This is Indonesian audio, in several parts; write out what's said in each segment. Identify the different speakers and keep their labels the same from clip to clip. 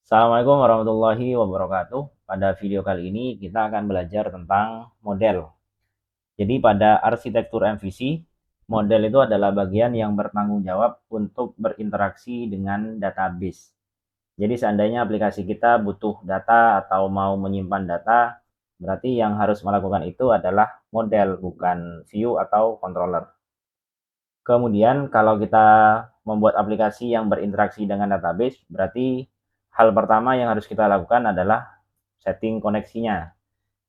Speaker 1: Assalamualaikum warahmatullahi wabarakatuh. Pada video kali ini kita akan belajar tentang model. Jadi pada arsitektur MVC, model itu adalah bagian yang bertanggung jawab untuk berinteraksi dengan database. Jadi seandainya aplikasi kita butuh data atau mau menyimpan data, berarti yang harus melakukan itu adalah model, bukan view atau controller. Kemudian kalau kita membuat aplikasi yang berinteraksi dengan database, berarti hal pertama yang harus kita lakukan adalah setting koneksinya.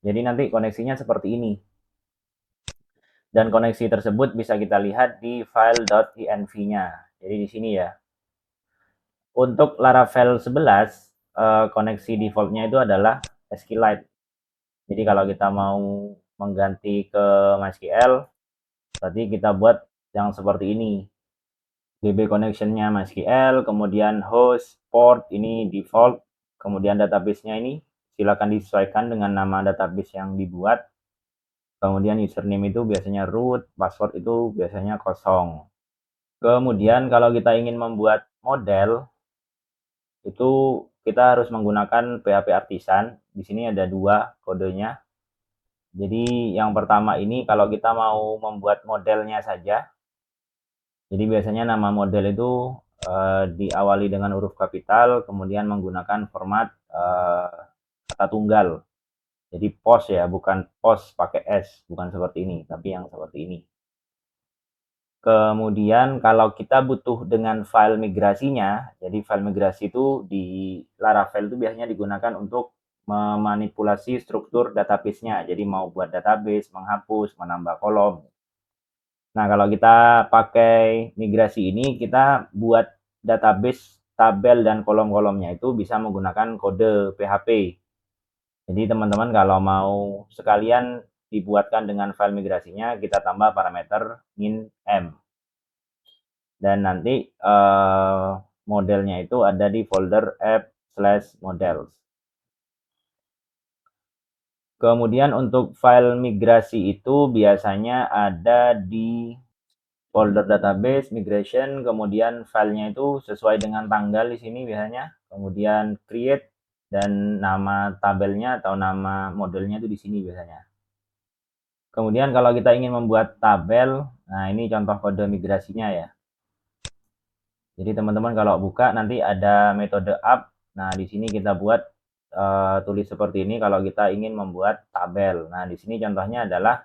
Speaker 1: Jadi nanti koneksinya seperti ini. Dan koneksi tersebut bisa kita lihat di file.env-nya. Jadi di sini ya. Untuk Laravel 11, koneksi defaultnya itu adalah SQLite. Jadi kalau kita mau mengganti ke MySQL, berarti kita buat yang seperti ini. DB connection-nya MySQL, kemudian host, port ini default, kemudian database-nya ini silakan disesuaikan dengan nama database yang dibuat. Kemudian username itu biasanya root, password itu biasanya kosong. Kemudian kalau kita ingin membuat model, itu kita harus menggunakan PHP Artisan. Di sini ada dua kodenya. Jadi yang pertama ini kalau kita mau membuat modelnya saja, jadi biasanya nama model itu diawali dengan huruf kapital, kemudian menggunakan format kata tunggal. Jadi pos ya, bukan pos pakai S, bukan seperti ini, tapi yang seperti ini. Kemudian kalau kita butuh dengan file migrasinya, jadi file migrasi itu di Laravel itu biasanya digunakan untuk memanipulasi struktur database-nya. Jadi mau buat database, menghapus, menambah kolom. Nah, kalau kita pakai migrasi ini, kita buat database tabel dan kolom-kolomnya itu bisa menggunakan kode PHP. Jadi teman-teman kalau mau sekalian dibuatkan dengan file migrasinya, kita tambah parameter min m. Dan nanti modelnya itu ada di folder app/models. Kemudian untuk file migrasi itu biasanya ada di folder database migration, kemudian filenya itu sesuai dengan tanggal di sini biasanya, kemudian create dan nama tabelnya atau nama modelnya itu di sini biasanya. Kemudian kalau kita ingin membuat tabel, nah ini contoh kode migrasinya ya. Jadi teman-teman kalau buka nanti ada metode up. Nah, di sini kita buat tulis seperti ini kalau kita ingin membuat tabel. Nah, di sini contohnya adalah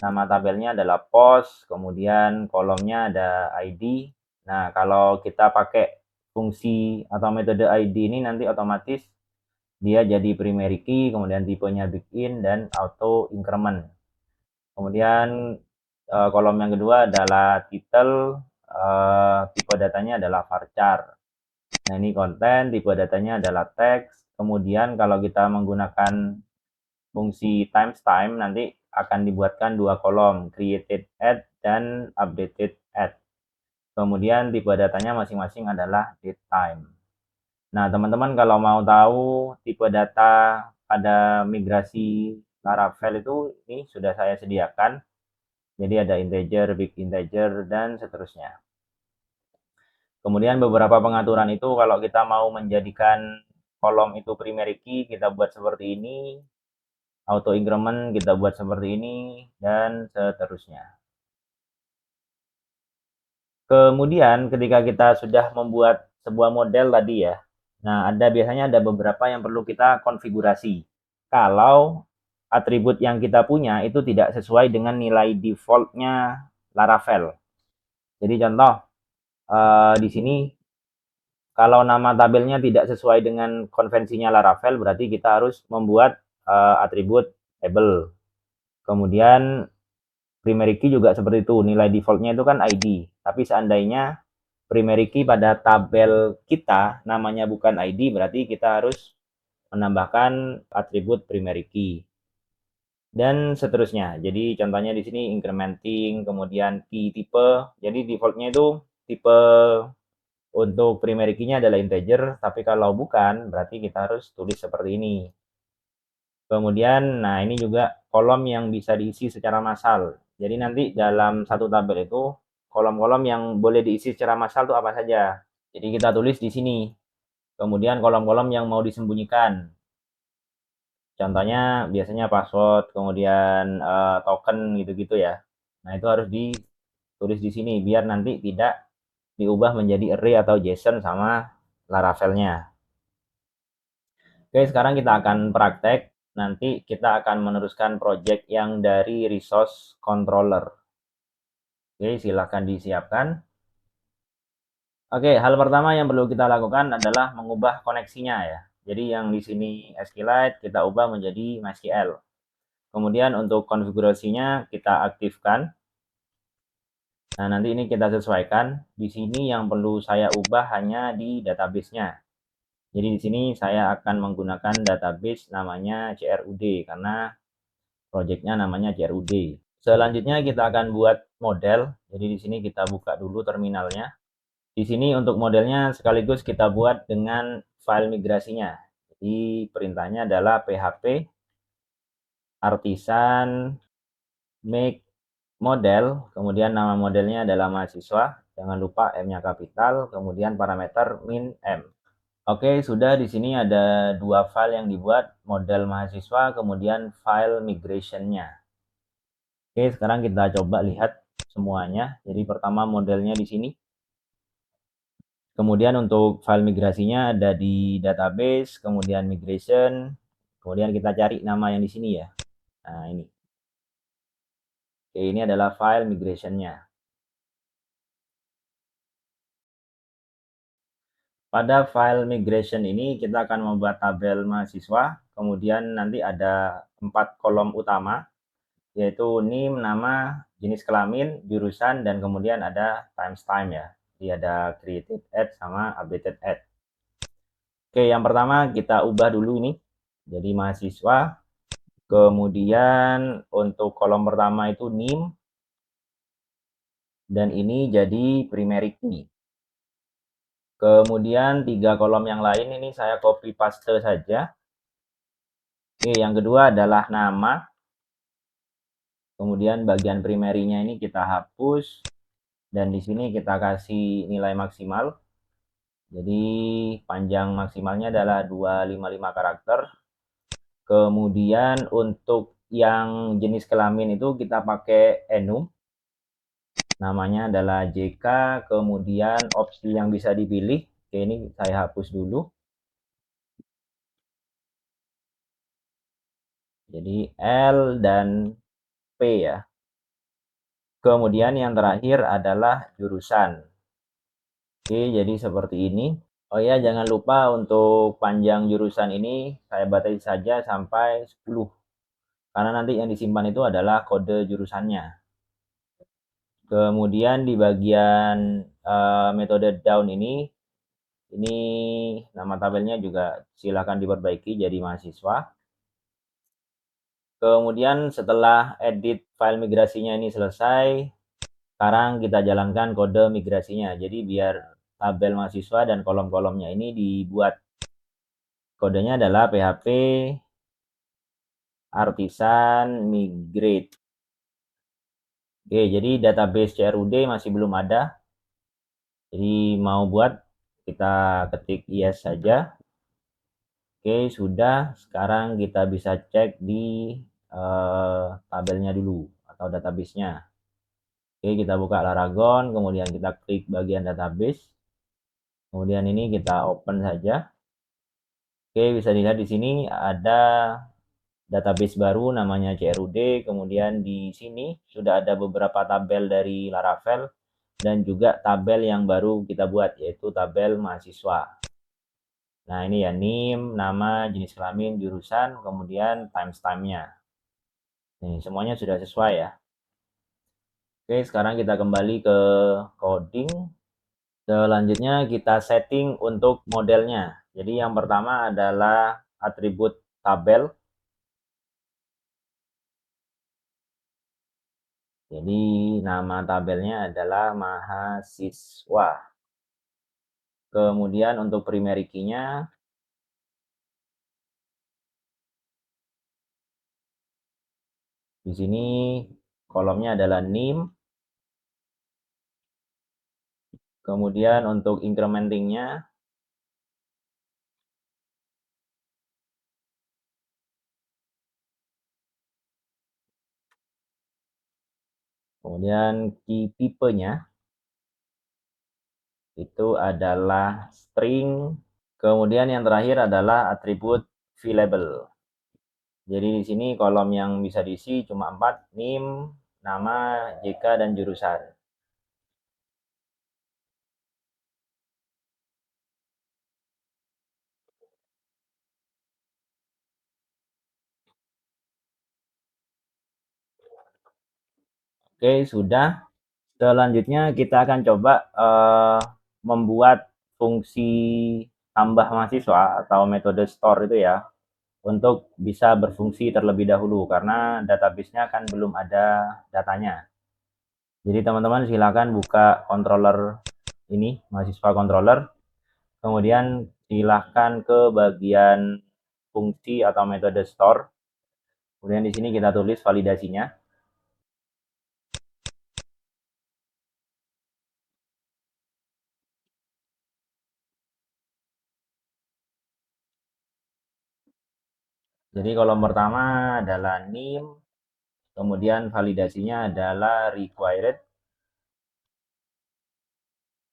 Speaker 1: nama tabelnya adalah post, kemudian kolomnya ada ID. Nah, kalau kita pakai fungsi atau metode ID ini nanti otomatis dia jadi primary key, kemudian tipenya begin dan auto increment. Kemudian kolom yang kedua adalah title, tipe datanya adalah varchar. Nah, ini konten, tipe datanya adalah teks. Kemudian kalau kita menggunakan fungsi timestamp nanti akan dibuatkan dua kolom, created at dan updated at. Kemudian tipe datanya masing-masing adalah date time. Nah, teman-teman kalau mau tahu tipe data pada migrasi Laravel itu ini sudah saya sediakan. Jadi ada integer, big integer, dan seterusnya. Kemudian beberapa pengaturan itu kalau kita mau menjadikan kolom itu primary key, kita buat seperti ini. Auto increment kita buat seperti ini, dan seterusnya. Kemudian ketika kita sudah membuat sebuah model tadi ya, nah biasanya ada beberapa yang perlu kita konfigurasi. Kalau atribut yang kita punya itu tidak sesuai dengan nilai defaultnya Laravel. Jadi contoh, di sini kalau nama tabelnya tidak sesuai dengan konvensinya Laravel, berarti kita harus membuat atribut table. Kemudian primary key juga seperti itu, nilai defaultnya itu kan ID. Tapi seandainya primary key pada tabel kita namanya bukan ID, berarti kita harus menambahkan atribut primary key. Dan seterusnya. Jadi contohnya di sini incrementing, kemudian key tipe. Jadi defaultnya itu tipe untuk primary key-nya adalah integer, tapi kalau bukan berarti kita harus tulis seperti ini. Kemudian, nah ini juga kolom yang bisa diisi secara massal. Jadi nanti dalam satu tabel itu kolom-kolom yang boleh diisi secara massal itu apa saja. Jadi kita tulis di sini. Kemudian kolom-kolom yang mau disembunyikan. Contohnya biasanya password, kemudian token gitu-gitu ya. Nah, itu harus ditulis di sini biar nanti tidak diubah menjadi array atau JSON sama Laravel-nya. Oke, sekarang kita akan praktek. Nanti kita akan meneruskan project yang dari resource controller. Oke, silakan disiapkan. Oke, hal pertama yang perlu kita lakukan adalah mengubah koneksinya ya. Jadi yang di sini SQLite kita ubah menjadi MySQL. Kemudian untuk konfigurasinya kita aktifkan. Nah, nanti ini kita sesuaikan. Di sini yang perlu saya ubah hanya di database-nya. Jadi di sini saya akan menggunakan database namanya CRUD karena projectnya namanya CRUD. Selanjutnya kita akan buat model. Jadi di sini kita buka dulu terminalnya. Di sini untuk modelnya sekaligus kita buat dengan file migrasinya. Jadi perintahnya adalah php artisan make model, kemudian nama modelnya adalah mahasiswa. Jangan lupa M-nya kapital, kemudian parameter min M. Oke, sudah di sini ada dua file yang dibuat, model mahasiswa, kemudian file migration-nya. Oke, sekarang kita coba lihat semuanya. Jadi pertama modelnya di sini. Kemudian untuk file migrasinya ada di database, kemudian migration, kemudian kita cari nama yang di sini ya. Nah, ini. Oke, ini adalah file migration-nya. Pada file migration ini kita akan membuat tabel mahasiswa, kemudian nanti ada 4 kolom utama, yaitu NIM, nama, jenis kelamin, jurusan, dan kemudian ada time ya. Jadi ada created add sama updated add. Oke, yang pertama kita ubah dulu ini. Jadi mahasiswa, kemudian untuk kolom pertama itu NIM, dan ini jadi primary key. Kemudian 3 kolom yang lain ini saya copy paste saja. Oke, yang kedua adalah nama. Kemudian bagian primerinya ini kita hapus. Dan di sini kita kasih nilai maksimal. Jadi panjang maksimalnya adalah 255 karakter. Kemudian untuk yang jenis kelamin itu kita pakai enum. Namanya adalah JK. Kemudian opsi yang bisa dipilih. Oke, ini saya hapus dulu. Jadi L dan P ya. Kemudian yang terakhir adalah jurusan. Oke, jadi seperti ini. Oh ya, jangan lupa untuk panjang jurusan ini saya batasi saja sampai 10. Karena nanti yang disimpan itu adalah kode jurusannya. Kemudian di bagian metode down ini nama tabelnya juga silakan diperbaiki jadi mahasiswa. Kemudian setelah edit file migrasinya ini selesai, sekarang kita jalankan kode migrasinya. Jadi biar tabel mahasiswa dan kolom-kolomnya ini dibuat. Kodenya adalah php artisan migrate. Oke, jadi database CRUD masih belum ada. Jadi mau buat kita ketik yes saja. Oke, sudah. Sekarang kita bisa cek di tabelnya dulu atau database-nya. Oke, kita buka Laragon, kemudian kita klik bagian database. Kemudian ini kita open saja. Oke, bisa dilihat di sini ada database baru namanya CRUD. Kemudian di sini sudah ada beberapa tabel dari Laravel dan juga tabel yang baru kita buat yaitu tabel mahasiswa. Nah, ini ya NIM, nama, jenis kelamin, jurusan, kemudian timestamp-nya. Nih, semuanya sudah sesuai ya. Oke, sekarang kita kembali ke coding. Selanjutnya kita setting untuk modelnya. Jadi yang pertama adalah atribut tabel. Jadi nama tabelnya adalah mahasiswa. Kemudian untuk primary key-nya, di sini kolomnya adalah NIM. Kemudian untuk incrementing-nya, Kemudian key tipenya itu adalah string. Kemudian yang terakhir adalah atribut VLabel. Jadi di sini kolom yang bisa diisi cuma 4, NIM, nama, JK, dan jurusan. Oke, sudah. Selanjutnya kita akan coba membuat fungsi tambah mahasiswa atau metode store itu ya, untuk bisa berfungsi terlebih dahulu karena database-nya kan belum ada datanya. Jadi teman-teman silakan buka controller ini, mahasiswa controller, kemudian silahkan ke bagian fungsi atau metode store. Kemudian di sini kita tulis validasinya. Jadi kolom pertama adalah NIM, kemudian validasinya adalah required.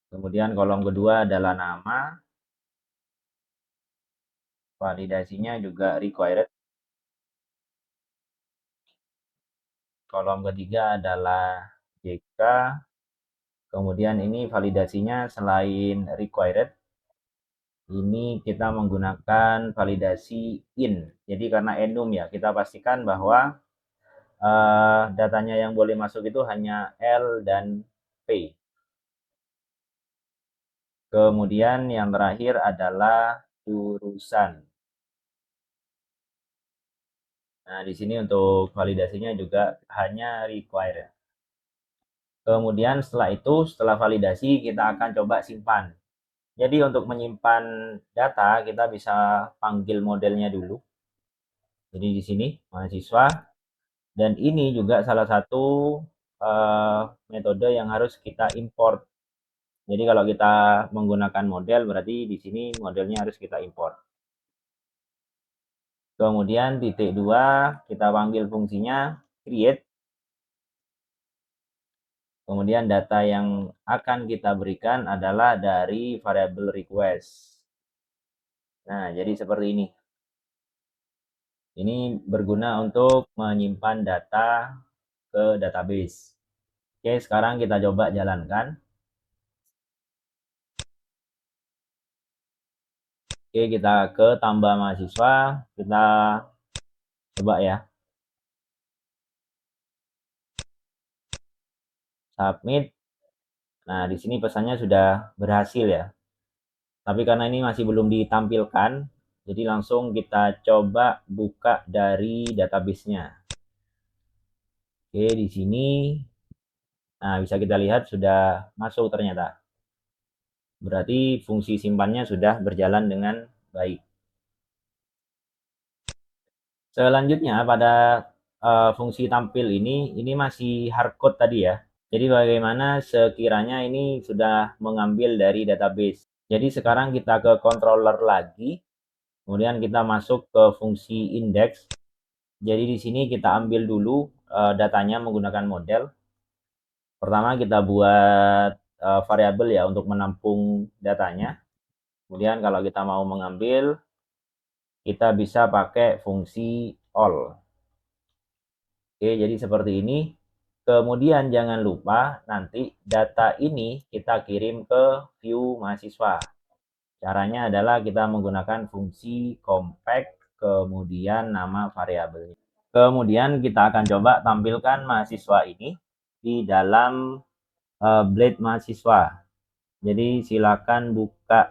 Speaker 1: Kemudian kolom kedua adalah nama, validasinya juga required. Kolom ketiga adalah JK, kemudian ini validasinya selain required, ini kita menggunakan validasi in. Jadi karena enum ya, kita pastikan bahwa datanya yang boleh masuk itu hanya L dan P. Kemudian yang terakhir adalah jurusan. Nah, di sini untuk validasinya juga hanya required. Kemudian setelah itu, setelah validasi, kita akan coba simpan. Jadi untuk menyimpan data, kita bisa panggil modelnya dulu. Jadi di sini, mahasiswa. Dan ini juga salah satu metode yang harus kita import. Jadi kalau kita menggunakan model, berarti di sini modelnya harus kita import. Kemudian titik 2, kita panggil fungsinya create. Kemudian data yang akan kita berikan adalah dari variabel request. Nah, jadi seperti ini. Ini berguna untuk menyimpan data ke database. Oke, sekarang kita coba jalankan. Oke, kita ke tambah mahasiswa. Kita coba ya. Submit. Nah, di sini pesannya sudah berhasil ya. Tapi karena ini masih belum ditampilkan, jadi langsung kita coba buka dari database-nya. Oke, di sini nah bisa kita lihat sudah masuk ternyata. Berarti fungsi simpannya sudah berjalan dengan baik. Selanjutnya pada fungsi tampil ini masih hardcode tadi ya. Jadi bagaimana sekiranya ini sudah mengambil dari database. Jadi sekarang kita ke controller lagi. Kemudian kita masuk ke fungsi index. Jadi di sini kita ambil dulu datanya menggunakan model. Pertama kita buat variabel ya untuk menampung datanya. Kemudian kalau kita mau mengambil, kita bisa pakai fungsi all. Oke, jadi seperti ini. Kemudian jangan lupa nanti data ini kita kirim ke view mahasiswa. Caranya adalah kita menggunakan fungsi compact, kemudian nama variabelnya. Kemudian kita akan coba tampilkan mahasiswa ini di dalam blade mahasiswa. Jadi silakan buka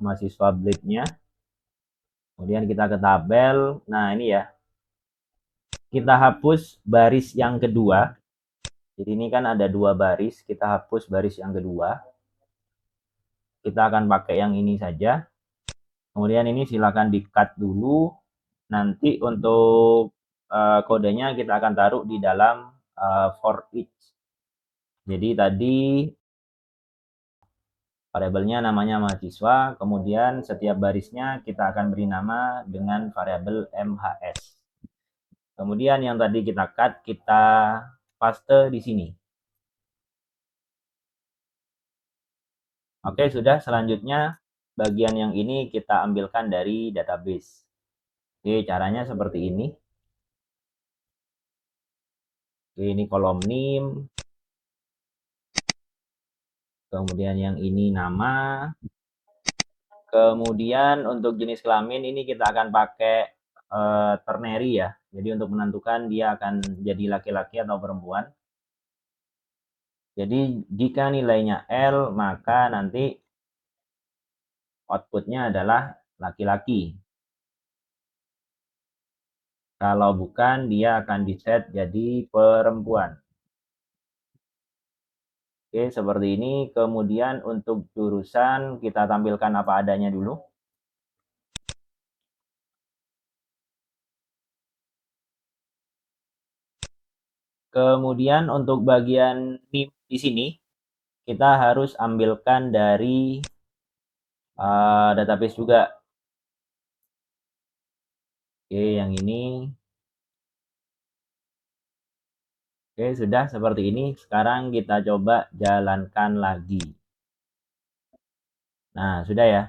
Speaker 1: mahasiswa blade-nya. Kemudian kita ke tabel. Nah, ini ya. Kita hapus baris yang kedua. Jadi ini kan ada 2 baris, kita hapus baris yang kedua. Kita akan pakai yang ini saja. Kemudian ini silakan di-cut dulu. Nanti untuk kodenya kita akan taruh di dalam for each. Jadi tadi variabelnya namanya mahasiswa, kemudian setiap barisnya kita akan beri nama dengan variabel MHS. Kemudian yang tadi kita cut, kita paste di sini. Oke, sudah. Selanjutnya bagian yang ini kita ambilkan dari database. Oke, caranya seperti ini. Oke, ini kolom NIM. Kemudian yang ini nama. Kemudian untuk jenis kelamin ini kita akan pakai ternary ya. Jadi untuk menentukan dia akan jadi laki-laki atau perempuan. Jadi jika nilainya L, maka nanti outputnya adalah laki-laki. Kalau bukan, dia akan di-set jadi perempuan. Oke, seperti ini. Kemudian untuk jurusan kita tampilkan apa adanya dulu. Kemudian untuk bagian NIM di sini, kita harus ambilkan dari database juga. Oke, yang ini. Oke, sudah seperti ini. Sekarang kita coba jalankan lagi. Nah, sudah ya.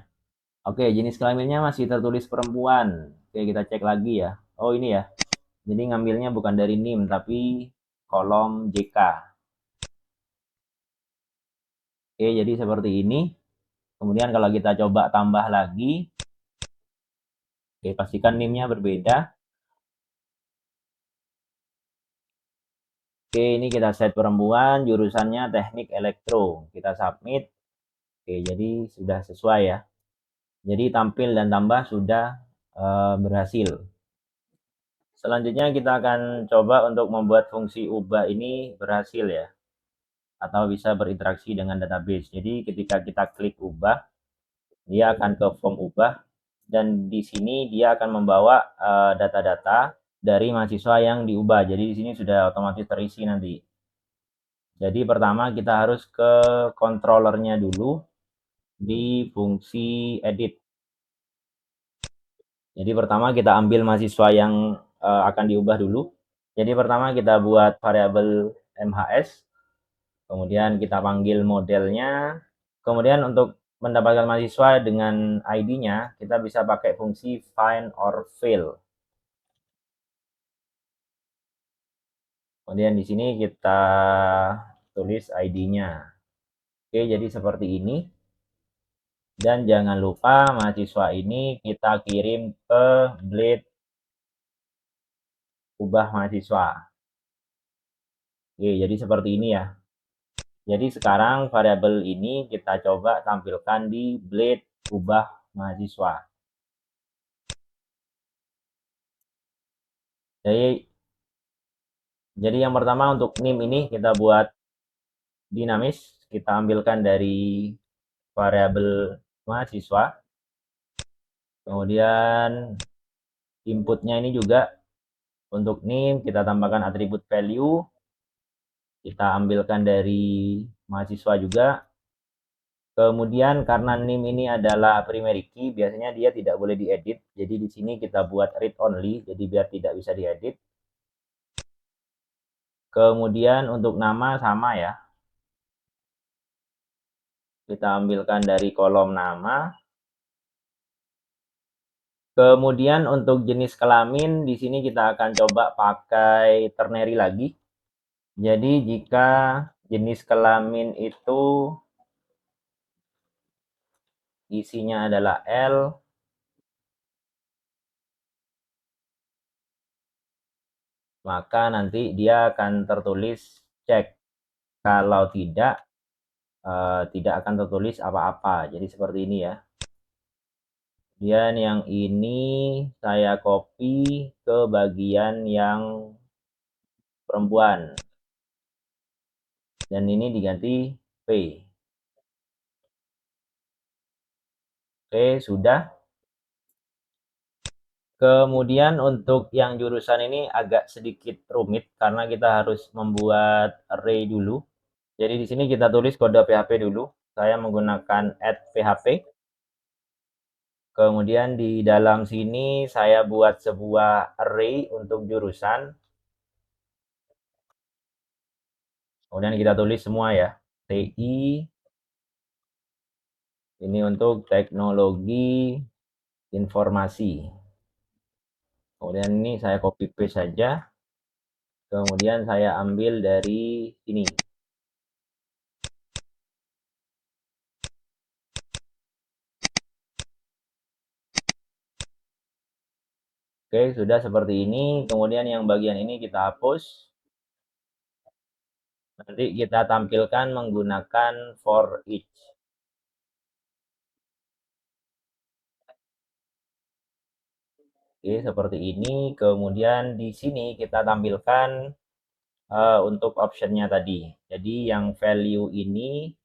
Speaker 1: Oke, jenis kelaminnya masih tertulis perempuan. Oke, kita cek lagi ya. Oh, ini ya. Jadi ngambilnya bukan dari NIM, tapi kolom JK. Oke, jadi seperti ini. Kemudian kalau kita coba tambah lagi. Oke, pastikan NIM-nya berbeda. Oke, ini kita set perempuan, jurusannya teknik elektro. Kita submit. Oke, jadi sudah sesuai ya. Jadi tampil dan tambah sudah berhasil. Selanjutnya kita akan coba untuk membuat fungsi ubah ini berhasil ya. Atau bisa berinteraksi dengan database. Jadi ketika kita klik ubah, dia akan ke form ubah. Dan di sini dia akan membawa data-data dari mahasiswa yang diubah. Jadi di sini sudah otomatis terisi nanti. Jadi pertama kita harus ke controllernya dulu di fungsi edit. Jadi pertama kita ambil mahasiswa yang akan diubah dulu. Jadi pertama kita buat variabel MHS, kemudian kita panggil modelnya. Kemudian untuk mendapatkan mahasiswa dengan ID-nya, kita bisa pakai fungsi find or fill. Kemudian di sini kita tulis ID-nya. Oke, jadi seperti ini. Dan jangan lupa mahasiswa ini kita kirim ke blade ubah mahasiswa. Oke, jadi seperti ini ya. Jadi sekarang variabel ini kita coba tampilkan di blade ubah mahasiswa. Jadi yang pertama untuk NIM ini kita buat dinamis. Kita ambilkan dari variabel mahasiswa. Kemudian inputnya ini juga untuk NIM kita tambahkan atribut value. Kita ambilkan dari mahasiswa juga. Kemudian karena NIM ini adalah primary key, biasanya dia tidak boleh diedit. Jadi di sini kita buat read only, jadi biar tidak bisa diedit. Kemudian untuk nama sama ya. Kita ambilkan dari kolom nama. Kemudian untuk jenis kelamin di sini kita akan coba pakai ternary lagi. Jadi jika jenis kelamin itu isinya adalah L, maka nanti dia akan tertulis cek. Kalau tidak akan tertulis apa-apa. Jadi seperti ini ya. Kemudian yang ini saya copy ke bagian yang perempuan. Dan ini diganti P. Oke, sudah. Kemudian untuk yang jurusan ini agak sedikit rumit karena kita harus membuat array dulu. Jadi di sini kita tulis kode PHP dulu. Saya menggunakan @php. Kemudian di dalam sini saya buat sebuah array untuk jurusan. Kemudian kita tulis semua ya. TI ini untuk teknologi informasi. Kemudian ini saya copy paste saja. Kemudian saya ambil dari ini. Oke, sudah seperti ini. Kemudian yang bagian ini kita hapus. Nanti kita tampilkan menggunakan for each. Oke, seperti ini. Kemudian di sini kita tampilkan untuk optionnya tadi. Jadi yang value ini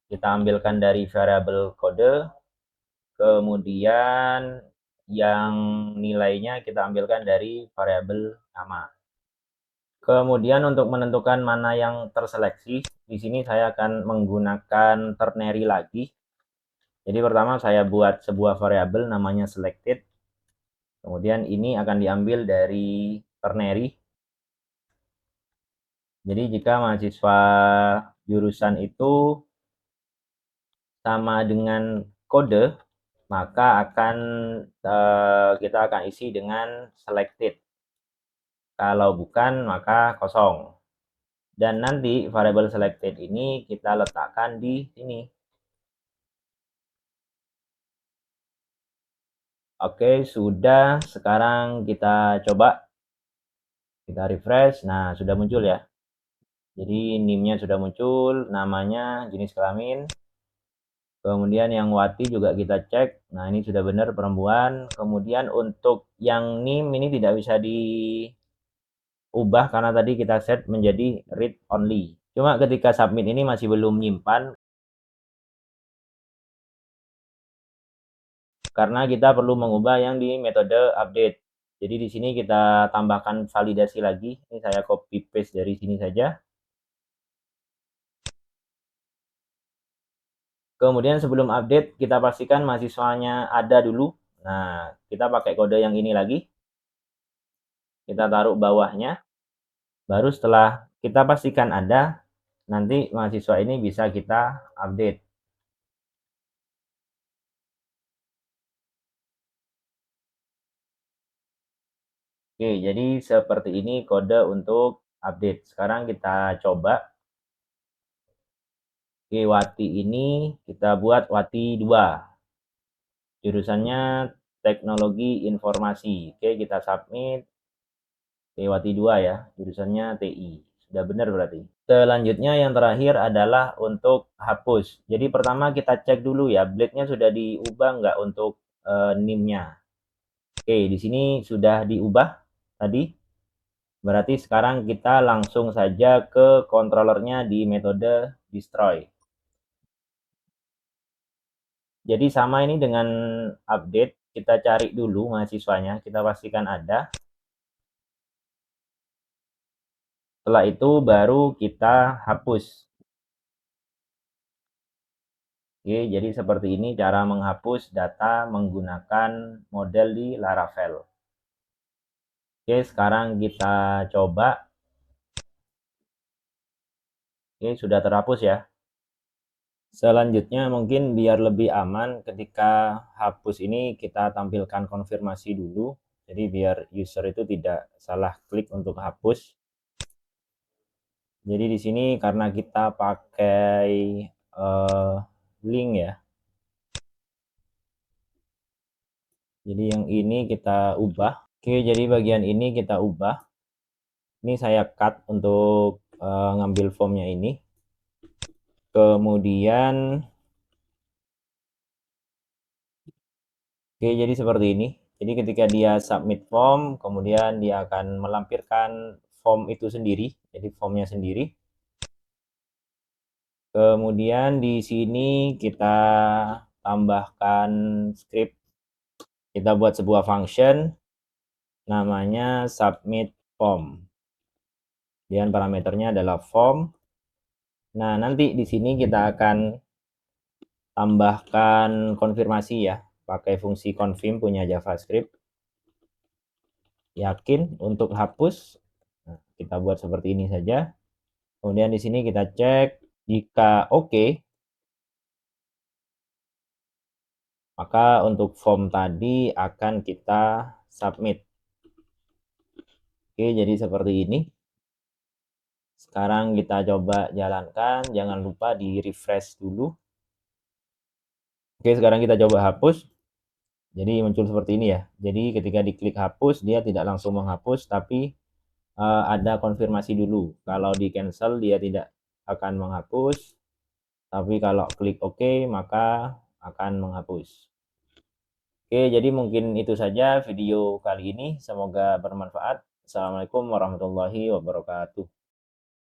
Speaker 1: kita ambilkan dari variabel kode. Kemudian yang nilainya kita ambilkan dari variabel nama. Kemudian untuk menentukan mana yang terseleksi, di sini saya akan menggunakan ternary lagi. Jadi pertama saya buat sebuah variabel namanya selected. Kemudian ini akan diambil dari ternary. Jadi jika mahasiswa jurusan itu sama dengan kode, maka kita akan isi dengan selected. Kalau bukan, maka kosong. Dan nanti variabel selected ini kita letakkan di sini. Oke, sudah. Sekarang kita coba. Kita refresh. Nah, sudah muncul ya. Jadi NIM-nya sudah muncul, namanya, jenis kelamin. Kemudian yang Wati juga kita cek. Nah, ini sudah benar perempuan. Kemudian untuk yang NIM ini tidak bisa diubah karena tadi kita set menjadi read only. Cuma ketika submit ini masih belum menyimpan karena kita perlu mengubah yang di metode update. Jadi di sini kita tambahkan validasi lagi. Ini saya copy paste dari sini saja. Kemudian sebelum update kita pastikan mahasiswanya ada dulu. Nah, kita pakai kode yang ini lagi. Kita taruh bawahnya. Baru setelah kita pastikan ada, nanti mahasiswa ini bisa kita update. Oke, jadi seperti ini kode untuk update. Sekarang kita coba. Oke, Wati ini kita buat Wati 2. Jurusannya teknologi informasi. Oke, kita submit. Oke, Wati 2 ya. Jurusannya TI. Sudah benar berarti. Selanjutnya yang terakhir adalah untuk hapus. Jadi pertama kita cek dulu ya, blade-nya sudah diubah nggak untuk NIM-nya. Oke, di sini sudah diubah tadi. Berarti sekarang kita langsung saja ke controllernya di metode destroy. Jadi sama ini dengan update, kita cari dulu mahasiswanya, kita pastikan ada. Setelah itu baru kita hapus. Oke, jadi seperti ini cara menghapus data menggunakan model di Laravel. Oke, sekarang kita coba. Oke, sudah terhapus ya. Selanjutnya mungkin biar lebih aman ketika hapus ini kita tampilkan konfirmasi dulu. Jadi biar user itu tidak salah klik untuk hapus. Jadi di sini karena kita pakai link ya. Jadi yang ini kita ubah. Oke, jadi bagian ini kita ubah. Ini saya cut untuk ngambil formnya ini. Kemudian oke, jadi seperti ini. Jadi ketika dia submit form, kemudian dia akan melampirkan form itu sendiri, jadi formnya sendiri. Kemudian di sini kita tambahkan script. Kita buat sebuah function namanya submit form. Dan parameternya adalah form. Nah, nanti di sini kita akan tambahkan konfirmasi ya, pakai fungsi confirm punya JavaScript. Yakin untuk hapus. Nah, kita buat seperti ini saja. Kemudian di sini kita cek, jika oke, maka untuk form tadi akan kita submit. Oke, jadi seperti ini. Sekarang kita coba jalankan, jangan lupa di refresh dulu. Oke, sekarang kita coba hapus. Jadi muncul seperti ini ya. Jadi ketika diklik hapus, dia tidak langsung menghapus, tapi ada konfirmasi dulu. Kalau di cancel, dia tidak akan menghapus. Tapi kalau klik OK, maka akan menghapus. Oke, jadi mungkin itu saja video kali ini. Semoga bermanfaat. Assalamualaikum warahmatullahi wabarakatuh.